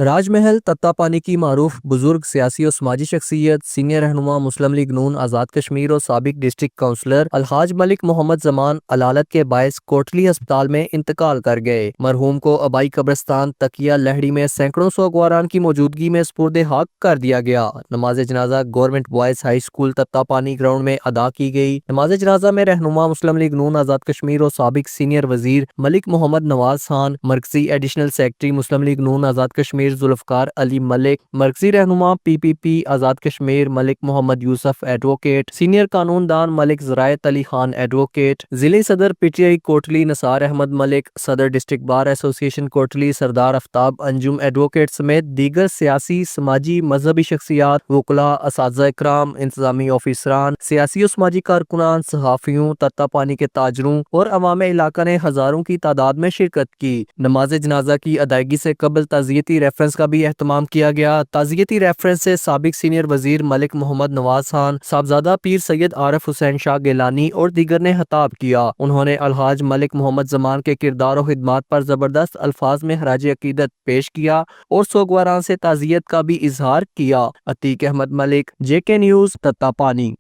راج محل تتا پانی کی معروف بزرگ سیاسی اور سماجی شخصیت سینئر رہنما مسلم لیگ نون آزاد کشمیر اور سابق ڈسٹرکٹ کونسلر الحاج ملک محمد زمان علالت کے باعث کوٹلی ہسپتال میں انتقال کر گئے۔ مرحوم کو آبائی قبرستان تکیہ لہڑی میں سینکڑوں سوگواران کی موجودگی میں سپرد حق کر دیا گیا۔ نماز جنازہ گورنمنٹ بوائز ہائی اسکول تتا پانی گراؤنڈ میں ادا کی گئی۔ نماز جنازہ میں رہنما مسلم لیگ نون آزاد کشمیر اور سابق سینئر وزیر ملک محمد نواز خان، مرکزی ایڈیشنل سیکرٹری مسلم لیگ نون آزاد کشمیر ذوالفقار علی ملک، مرکزی رہنما پی آزاد کشمیر ملک محمد یوسف ایڈوکیٹ، سینئر قانون دان ملک زرائت علی خان ایڈوکیٹ، ضلعی صدر پی ٹی آئی کوٹلی نثار احمد ملک، صدر ڈسٹرکٹ بار ایسوسی ایشن کوٹلی سردار آفتاب انجم ایڈوکیٹ سمیت دیگر سیاسی، سماجی، مذہبی شخصیات، وکلاء، اساتذہ اکرام، انتظامی آفیسران، سیاسی و سماجی کارکنان، صحافیوں، تتا پانی کے تاجروں اور عوام علاقہ نے ہزاروں کی تعداد میں شرکت کی۔ نماز جنازہ کی ادائیگی سے قبل تعزیتی ریفرنس کا بھی اہتمام کیا گیا۔ تعزیتی ریفرنس سے سابق سینئر وزیر ملک محمد نواز خان، صاحبزادہ پیر سید عارف حسین شاہ گیلانی اور دیگر نے خطاب کیا۔ انہوں نے الحاج ملک محمد زمان کے کردار و خدمات پر زبردست الفاظ میں خراج عقیدت پیش کیا اور سوگواران سے تعزیت کا بھی اظہار کیا۔ عتیق احمد ملک، JK نیوز، تتا پانی۔